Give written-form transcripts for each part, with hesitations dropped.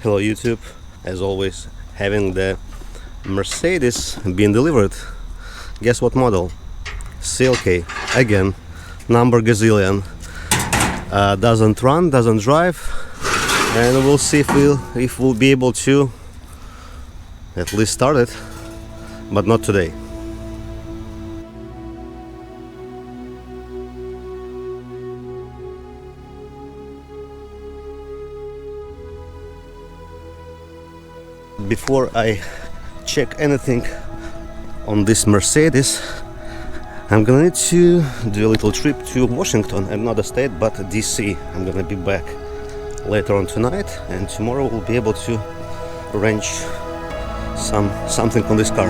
Hello YouTube, as always, having the Mercedes being delivered. Guess what model? CLK, again, number gazillion. Doesn't run, doesn't drive, and we'll see if we'll be able to at least start it, but not today. Before I check anything on this Mercedes, I'm gonna need to do a little trip to Washington, and not a state but DC. I'm gonna be back later on tonight, and tomorrow we'll be able to arrange something on this car.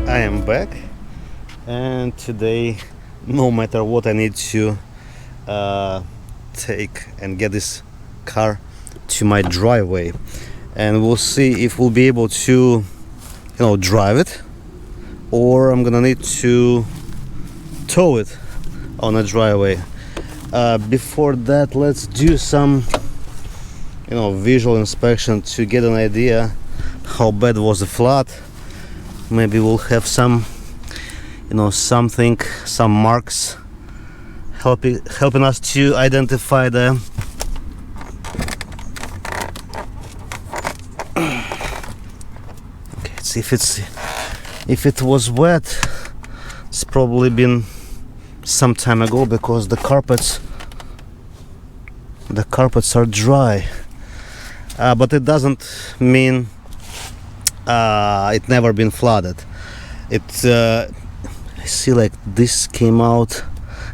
I am back, and today, no matter what, I need to take and get this car to my driveway, and we'll see if we'll be able to, drive it, or I'm gonna need to tow it on a driveway. Before that, let's do some, visual inspection to get an idea how bad was the flood. Maybe we'll have some, some marks helping us to identify the okay, see if it was wet. It's probably been some time ago, because the carpets are dry, but it doesn't mean it never been flooded. I see like this came out.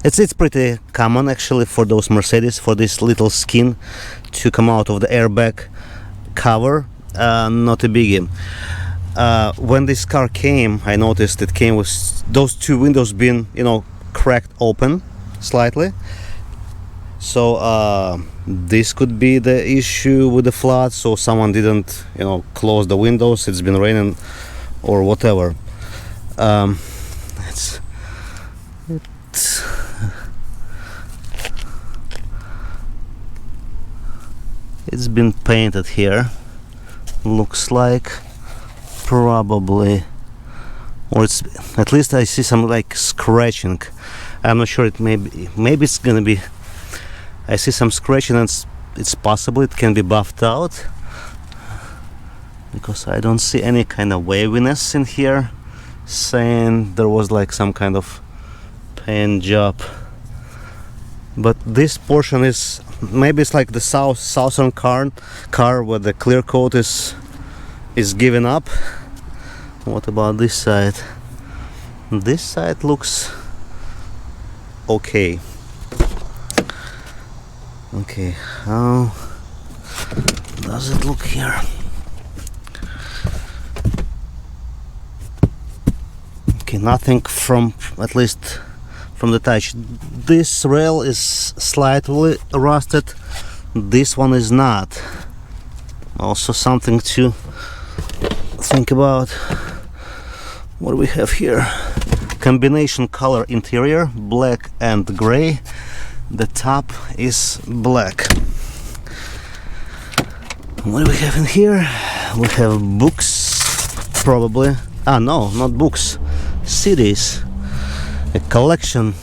It's pretty common actually for those Mercedes, for this little skin to come out of the airbag cover. Not a biggie. When this car came, I noticed it came with those two windows being cracked open slightly. So this could be the issue with the flood, so someone didn't close the windows. It's been raining or whatever. It's been painted here, looks like, probably, or it's, at least I see some like scratching. I'm not sure. Maybe it's gonna be, I see some scratching, and it's possible it can be buffed out, because I don't see any kind of waviness in here saying there was like some kind of paint job. But this portion is, maybe it's like the southern car where the clear coat is giving up. What about this side? This side looks okay. Okay, how does it look here? Okay, nothing from, at least from the touch. This rail is slightly rusted, this one is not. Also something to think about. What do we have here? Combination color interior, black and gray. The top is black. What do we have in here? We have books, probably. Ah, no, not books. CDs. A collection.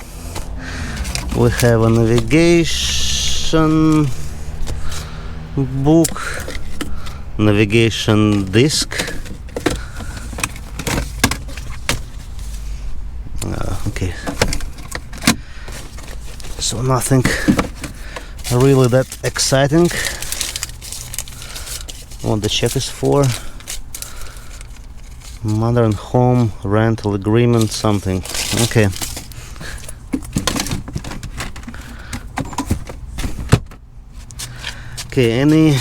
We have a navigation book, navigation disc. Okay. So nothing really that exciting. What the check is for? Mother and home rental agreement, something. Okay. Okay, any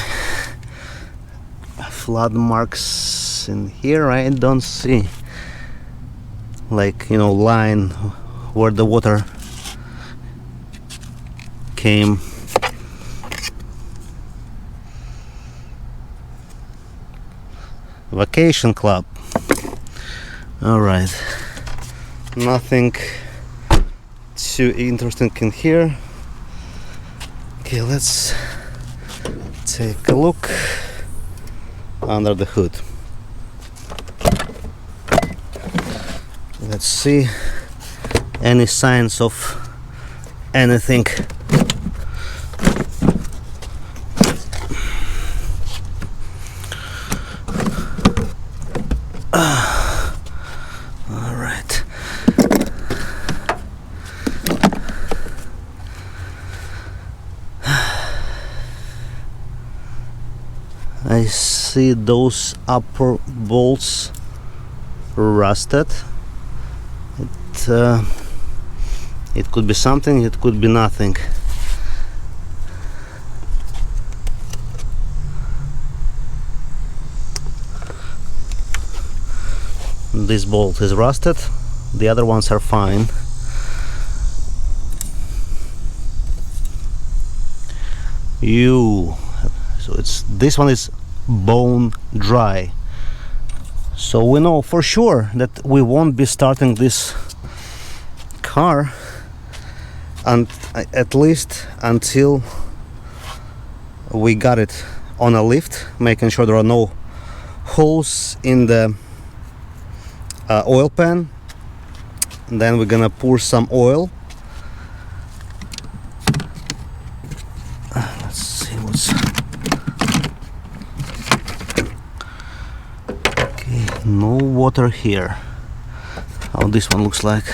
flood marks in here? I don't see. Like, you know, line where the water came. Vacation club. All right, nothing too interesting in here. Okay, let's take a look under the hood. Let's see any signs of anything. I see those upper bolts rusted. It could be something, it could be nothing. This bolt is rusted, the other ones are fine. So this one is bone dry. So we know for sure that we won't be starting this car and at least until we got it on a lift, making sure there are no holes in the oil pan. And then we're gonna pour some oil. Let's see what's okay. No water here. How this one looks like.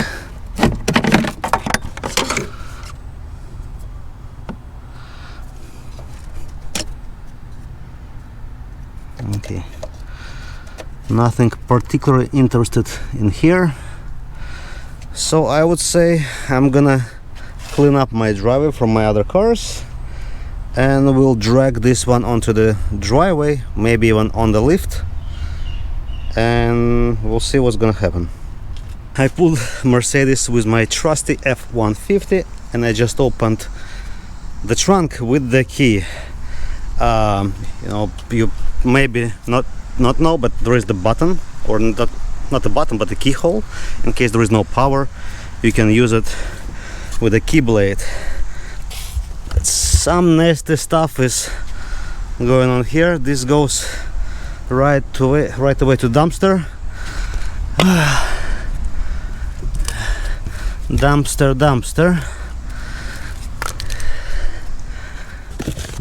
Okay, nothing particularly interested in here. So I would say I'm gonna clean up my driveway from my other cars and we'll drag this one onto the driveway, maybe even on the lift, and we'll see what's gonna happen. I pulled Mercedes with my trusty F-150 and I just opened the trunk with the key. You know, you maybe not know, but there is the button, or not the button but the keyhole. In case there is no power, you can use it with a key blade. But some nasty stuff is going on here. This goes right away to dumpster.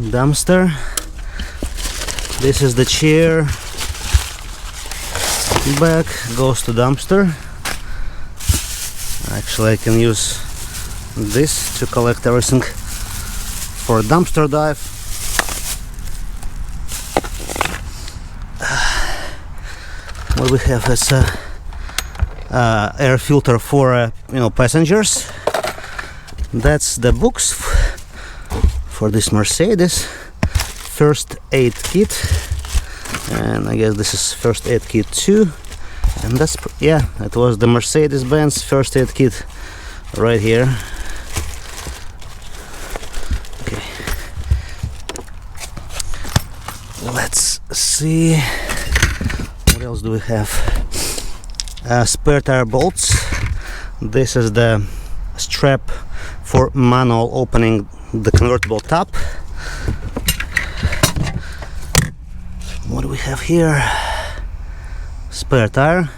Dumpster. This is the chair. Back goes to dumpster. Actually, I can use this to collect everything for a dumpster dive. What we have is a air filter for passengers. That's the books for this Mercedes. First aid kit, and I guess this is first aid kit 2, and that's it was the Mercedes-Benz first aid kit right here. Okay, let's see what else do we have. spare tire bolts. This is the strap for manual opening the convertible top. What do we have here? Spare tire.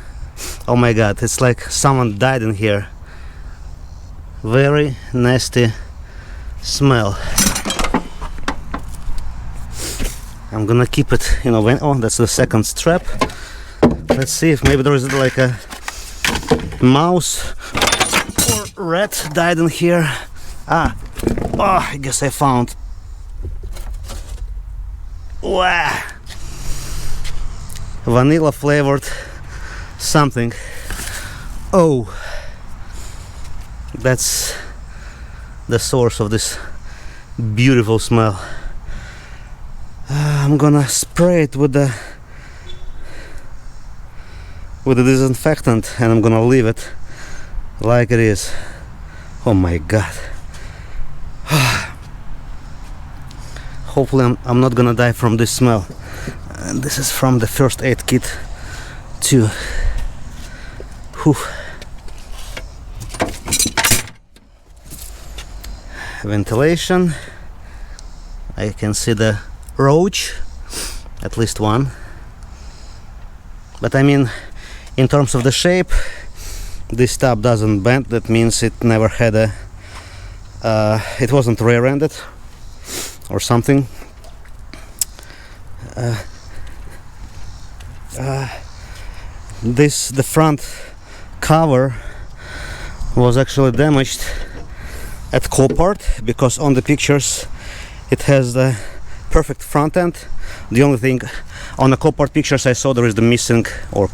Oh my god, it's like someone died in here. Very nasty smell. I'm gonna keep it, you know, when, oh, that's the second strap. Let's see if maybe there is like a mouse or rat died in here. Oh, I guess I found. Wow. Vanilla flavored something. Oh, that's the source of this beautiful smell. I'm gonna spray it with the disinfectant, and I'm gonna leave it like it is. Oh my god. Hopefully I'm not gonna die from this smell. And this is from the first aid kit too. Whew. Ventilation. I can see the roach, at least one. But I mean, in terms of the shape, this top doesn't bend. That means it never had a it wasn't rear-ended or something. The front cover was actually damaged at Copart, because on the pictures it has the perfect front end. The only thing on the Copart pictures I saw, there is the missing or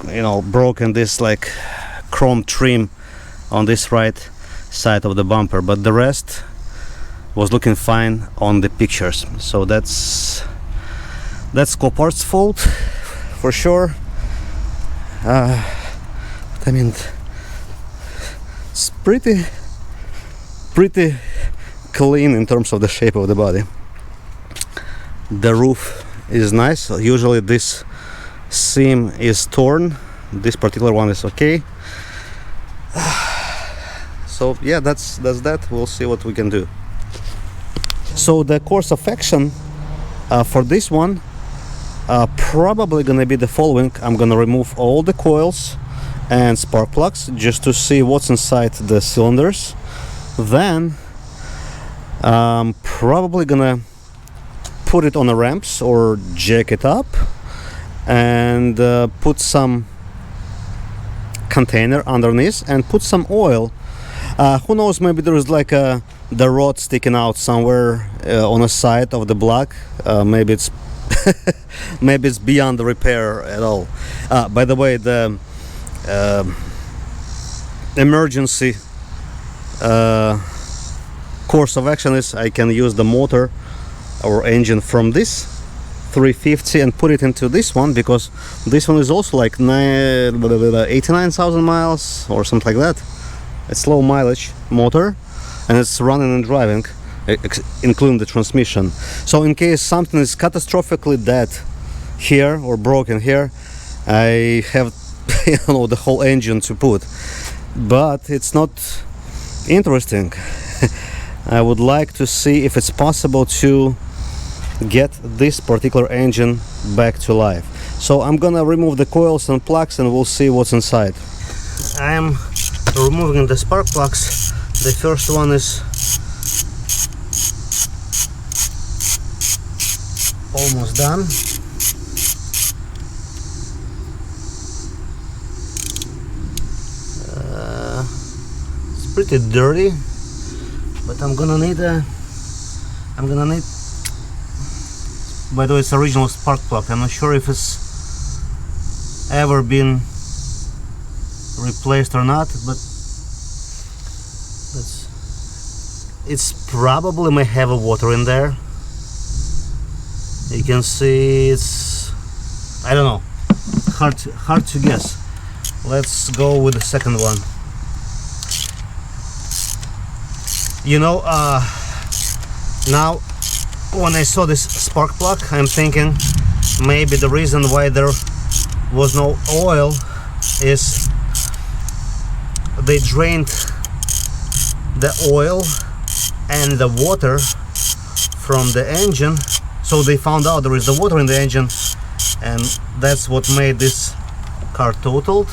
you know, broken this like chrome trim on this right side of the bumper, but the rest was looking fine on the pictures. So that's Copart's fault for sure. I mean, it's pretty clean in terms of the shape of the body. The roof is nice. Usually this seam is torn. This particular one is okay. So yeah, that's that. We'll see what we can do. So the course of action for this one probably gonna be the following. I'm gonna remove all the coils and spark plugs just to see what's inside the cylinders. Then I'm probably gonna put it on the ramps or jack it up and put some container underneath and put some oil. Who knows, maybe there is like the rod sticking out somewhere on the side of the block. Maybe it's maybe it's beyond the repair at all. By the way, the emergency course of action is I can use the motor or engine from this 350 and put it into this one, because this one is also like 89,000 miles or something like that. It's low mileage motor and it's running and driving, including the transmission. So in case something is catastrophically dead here or broken here, I have you know, the whole engine to put. But it's not interesting. I would like to see if it's possible to get this particular engine back to life. So I'm gonna remove the coils and plugs and we'll see what's inside. I am removing the spark plugs. The first one is almost done. It's pretty dirty, but I'm gonna need by the way, it's original spark plug. I'm not sure if it's ever been replaced or not, but it's probably may have a water in there. You can see it's, I don't know, hard to guess. Let's go with the second one. You know, now when I saw this spark plug, I'm thinking maybe the reason why there was no oil is they drained the oil and the water from the engine, so they found out there is the water in the engine, and that's what made this car totaled.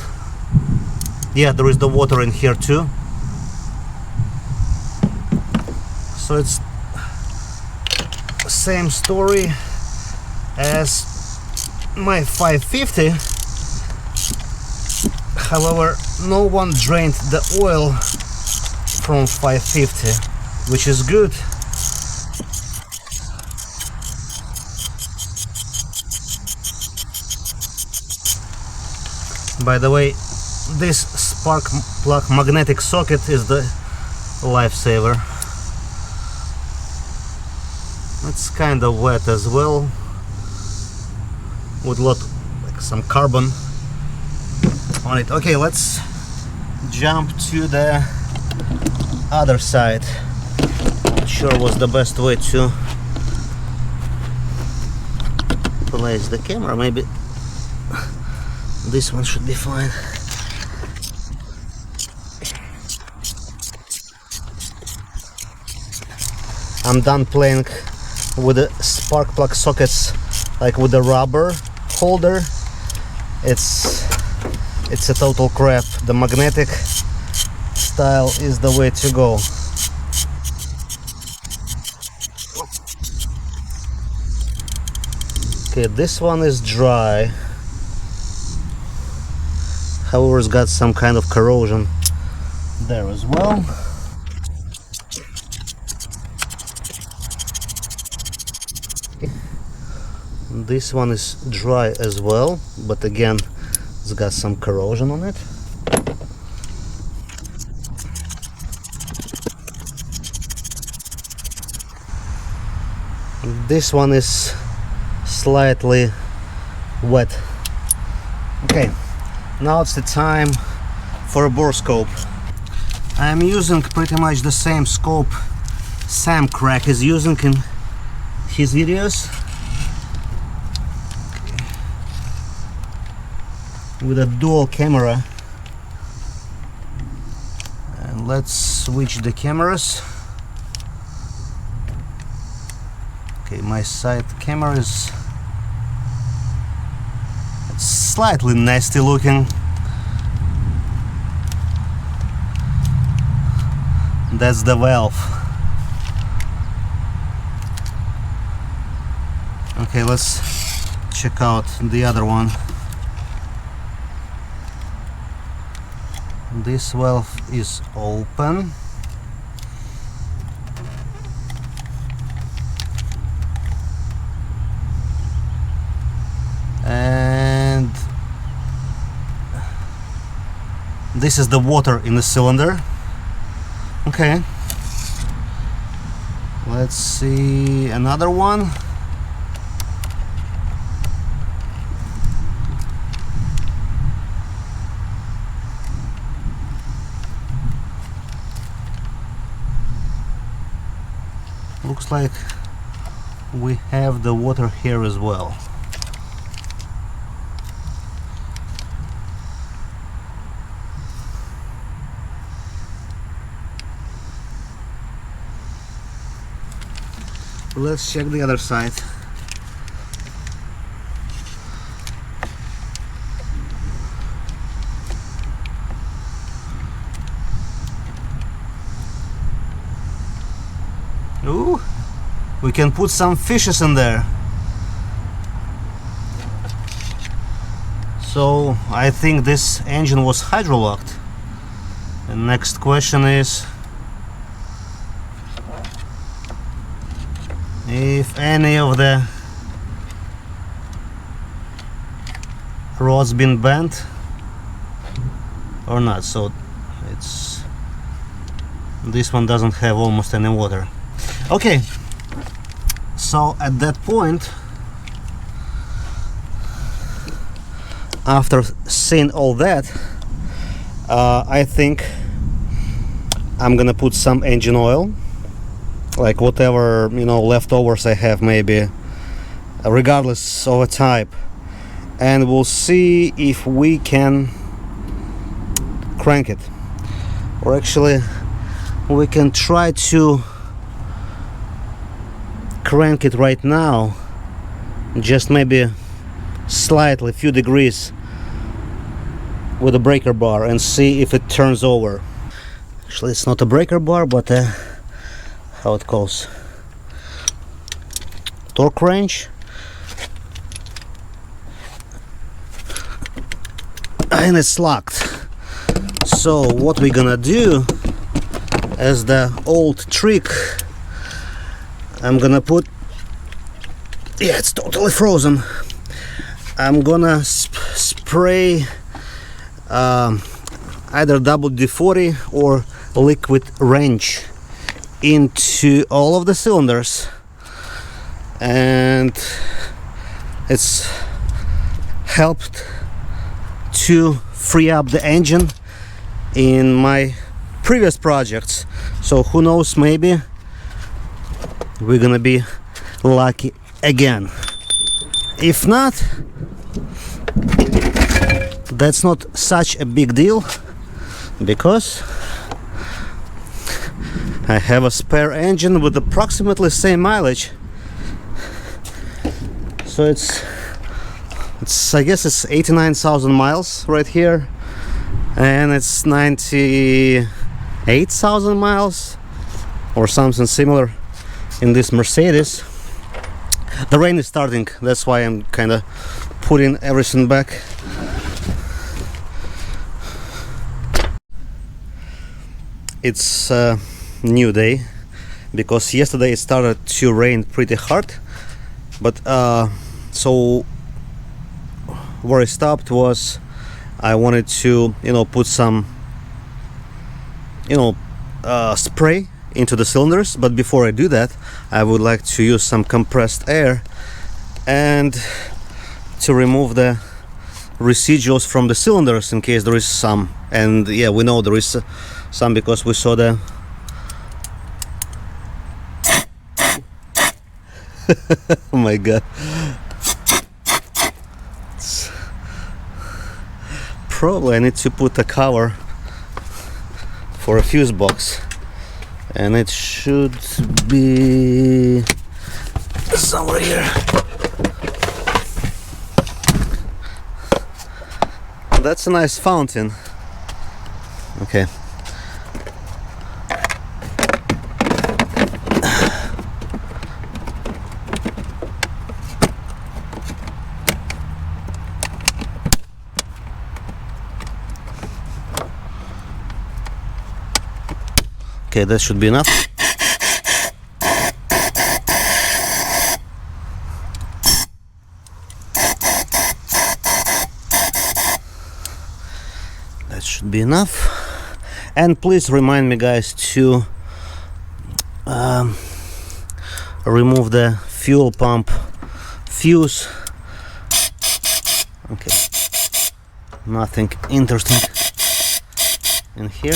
Yeah, there is the water in here too, so it's same story as my 550. However, no one drained the oil from 550, which is good. By the way, this spark plug magnetic socket is the lifesaver. It's kind of wet as well, with like some carbon on it. Okay, let's jump to the other side. Not sure what's the best way to place the camera. Maybe this one should be fine. I'm done playing with the spark plug sockets, like with the rubber holder. It's a total crap. The magnetic style is the way to go. Okay, this one is dry. However, it's got some kind of corrosion there as well. This one is dry as well, but again, it's got some corrosion on it. This one is slightly wet. Okay, now it's the time for a bore scope. I'm using pretty much the same scope Sam Crack is using in his videos, with a dual camera. And let's switch the cameras. Okay, my side camera is slightly nasty looking. That's the valve. Okay, let's check out the other one. This valve is open. And this is the water in the cylinder. Okay. Let's see another one. Looks like we have the water here as well. Let's check the other side. Ooh, we can put some fishes in there. So I think this engine was hydrolocked. The next question is if any of the rod's been bent or not. So this one doesn't have almost any water. Okay, so at that point, after seeing all that, I think I'm gonna put some engine oil, like whatever, you know, leftovers I have, maybe, regardless of a type, and we'll see if we can crank it. Or actually, we can try to crank it right now, just maybe slightly, a few degrees with a breaker bar, and see if it turns over. Actually, it's not a breaker bar, but how it goes, torque wrench. And it's locked. So what we're gonna do, as the old trick, I'm gonna put, yeah, it's totally frozen. I'm gonna spray either WD-40 or liquid wrench into all of the cylinders, and it's helped to free up the engine in my previous projects. So who knows, maybe we're gonna be lucky again. If not, that's not such a big deal, because I have a spare engine with approximately same mileage. So it's I guess it's 89,000 miles right here, and it's 98,000 miles or something similar in this Mercedes. The rain is starting, that's why I'm kind of putting everything back. It's a new day, because yesterday it started to rain pretty hard, but so where I stopped was, I wanted to, put some, spray into the cylinders. But before I do that, I would like to use some compressed air and to remove the residuals from the cylinders, in case there is some. And yeah, we know there is some, because we saw the oh my god, probably I need to put a cover for a fuse box, and it should be somewhere here. That's a nice fountain. Okay. Okay, that should be enough. That should be enough. And please remind me, guys, to remove the fuel pump fuse. Okay, nothing interesting in here.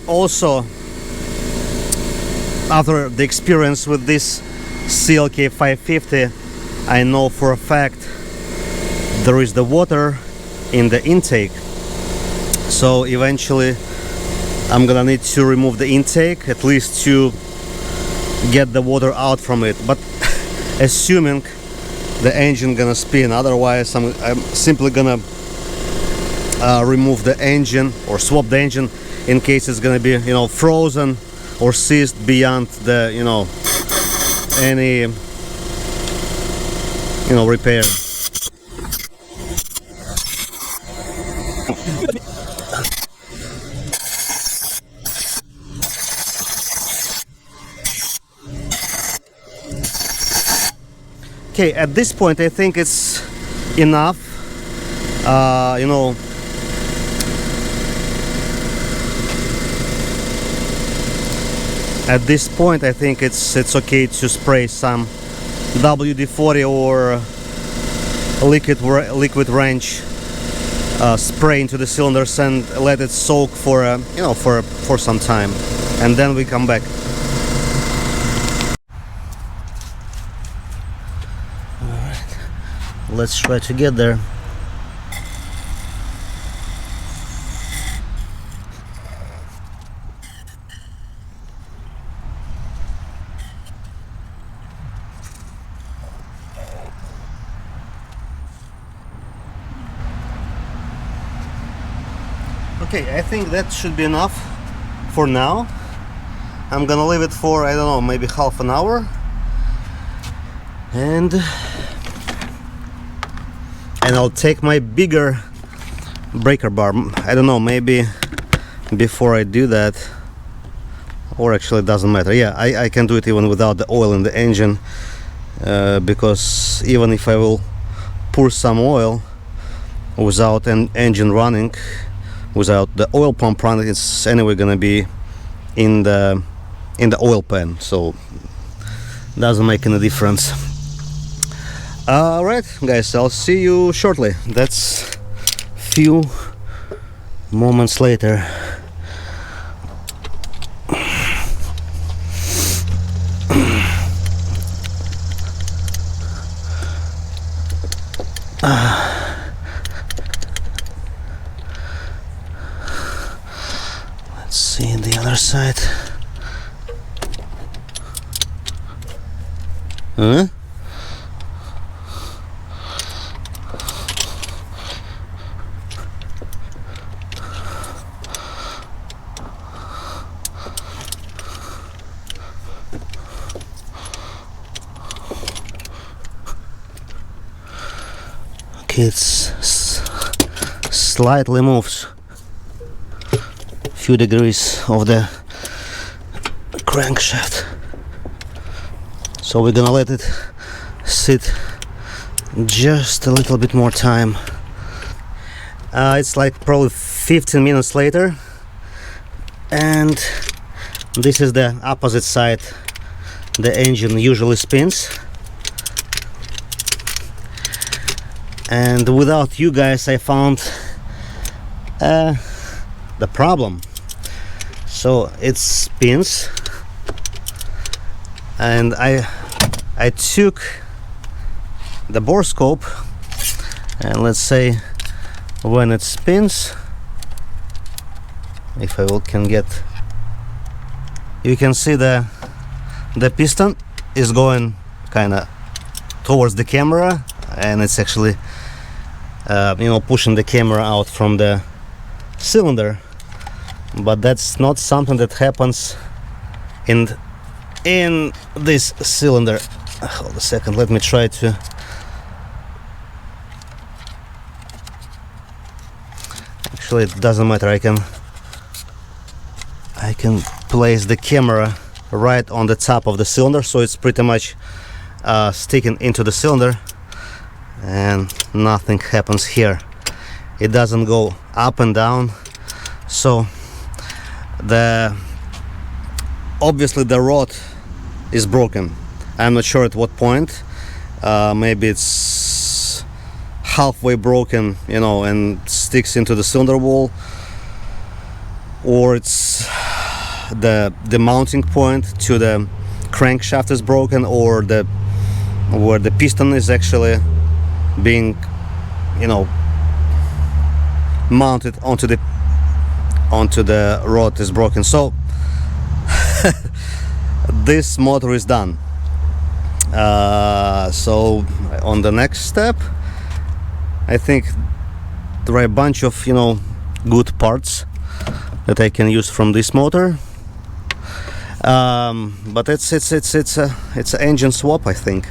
Also, after the experience with this CLK 550, I know for a fact there is the water in the intake. So eventually I'm gonna need to remove the intake, at least to get the water out from it. But assuming the engine gonna spin, otherwise I'm simply gonna remove the engine or swap the engine, in case it's gonna be, frozen or seized beyond the, any, repair. Okay, at this point I think it's enough. At this point I think it's okay to spray some WD-40 or liquid wrench spray into the cylinders and let it soak for for some time, and then we come back. Alright, let's try to get there. Okay, I think that should be enough for now. I'm gonna leave it for, I don't know, maybe half an hour, and I'll take my bigger breaker bar. I don't know, maybe before I do that, or actually it doesn't matter. Yeah, I can do it even without the oil in the engine, because even if I will pour some oil without an engine running, without the oil pump running, it's anyway gonna be in the oil pan, so doesn't make any difference. Alright guys, I'll see you shortly. That's few moments later. Let's see the other side. Huh? Okay, it's slightly moves few degrees of the crankshaft, so we're gonna let it sit just a little bit more time. It's like probably 15 minutes later, and this is the opposite side the engine usually spins. And without you guys I found the problem. So it spins, and I took the borescope, and let's say when it spins, if I can get, you can see the piston is going kind of towards the camera, and it's actually pushing the camera out from the cylinder. But that's not something that happens in this cylinder. Hold a second, let me try to. Actually, it doesn't matter. I can place the camera right on the top of the cylinder, so it's pretty much sticking into the cylinder, and nothing happens here. It doesn't go up and down. So obviously the rod is broken. I'm not sure at what point. Maybe it's halfway broken, and sticks into the cylinder wall, or it's the mounting point to the crankshaft is broken, or where the piston is actually being mounted onto the rod is broken. So this motor is done. So on the next step, I think there are a bunch of good parts that I can use from this motor, but it's an engine swap, I think.